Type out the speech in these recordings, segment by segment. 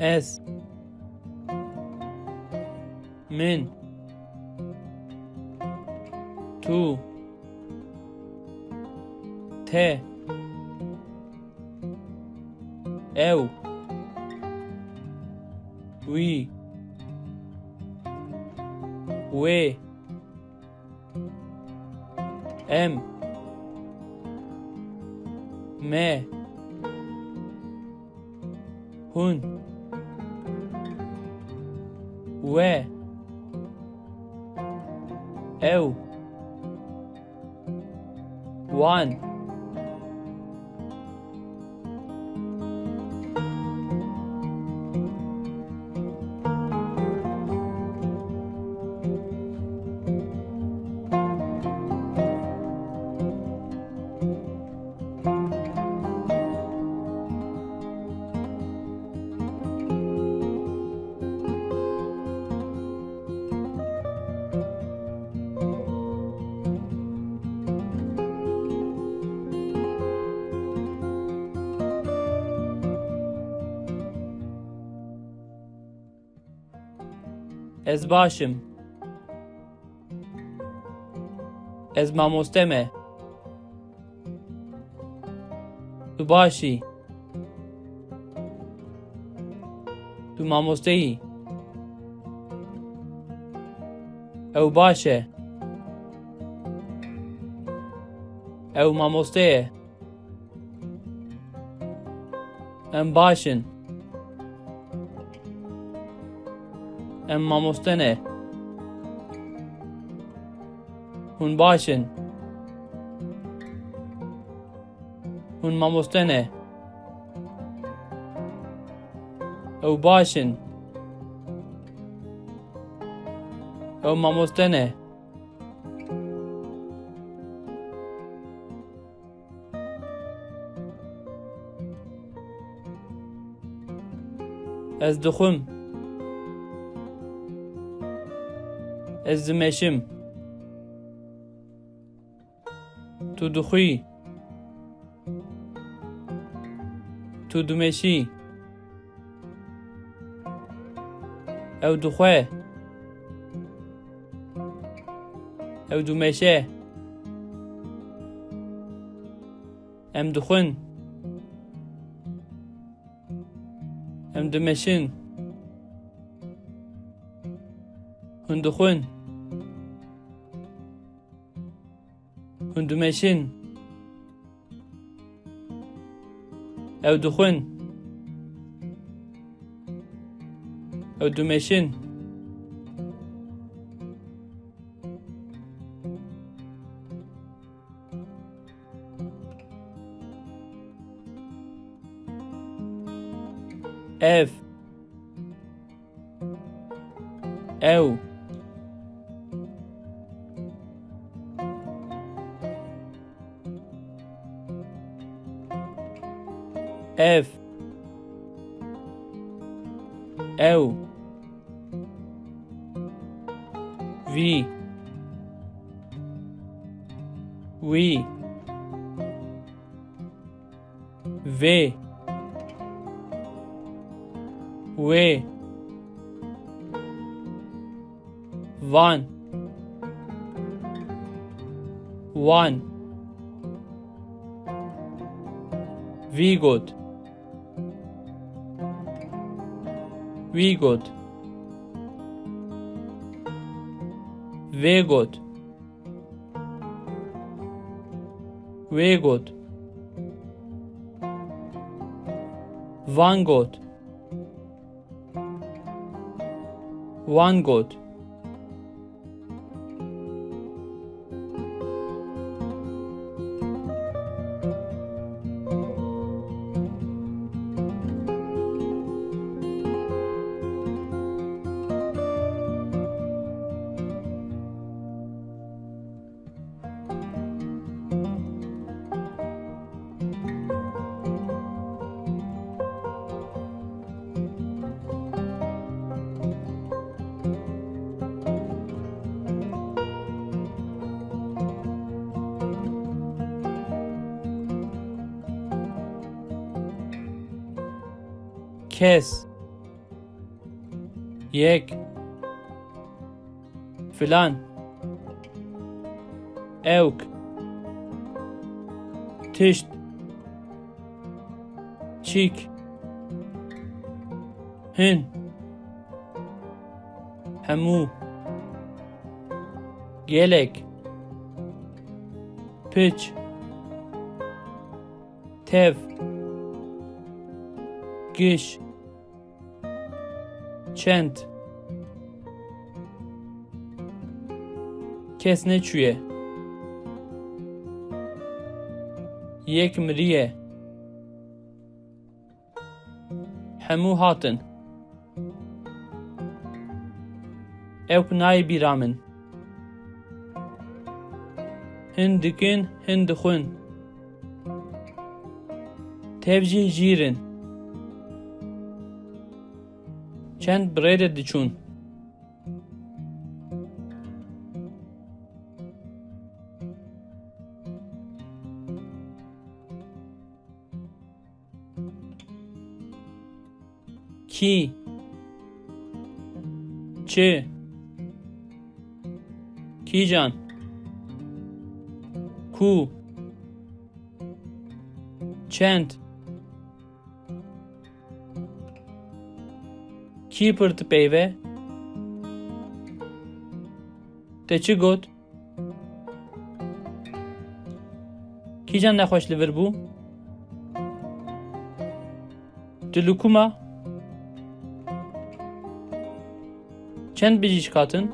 از من تو ته او وی و ام ما هون و او وان از باشم از مامۆستەمە تو باشی تو مامۆستەیی ئەو باشە ئەو مامۆستەیە ئەم باشن ئەم مامۆستەنە هون باشن هون مامۆستەنە ئەو باشن ئەو مامۆستەنە ez dixwim ez dimeşim tu dixwî tu dimeşî ew dixwe ew dimeşe em dixwin em dimeşin hûn dixwin hûn dimeşin ew dixwin ew dimeşin ev ew ev ew vî wî vê wê van wan vî got wî got vê got wê got van got wan got kes یک فلان اوک تشت چیک هن همو گلک پچ تف گش چند کس نچویه یک مریه همو هاتن اوک نای بیرامن هندکن هندخون تبجی جیرن چند برید دچون کی چه کی جان کو چند کی پرت پیوه ته چی گوت کی جان نخوش لور بو دلوکوما چند بیجیش کاتن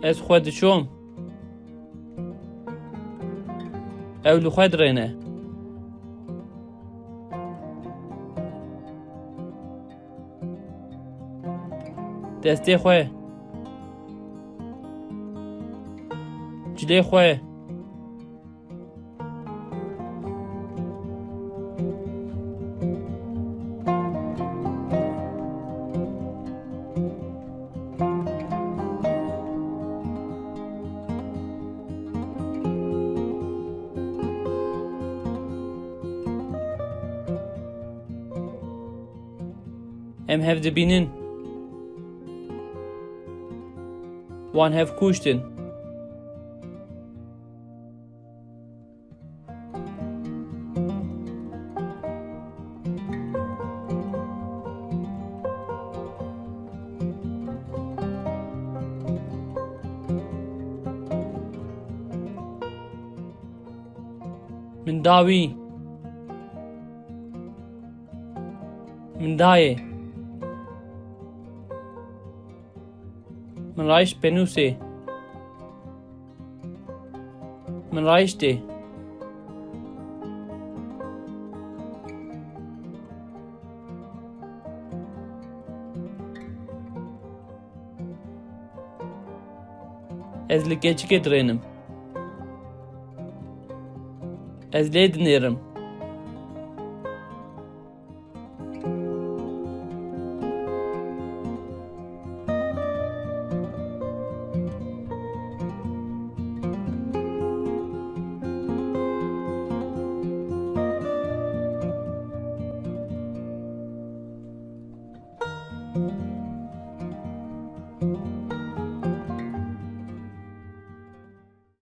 از خود شوم اولو خود رینه دسته خواه جلی خواه ام هف دبینن وان هف کوشتن من داوی من دایه من رایش بنوسه من رایش ده از لگه چی که درینم از لید نیرم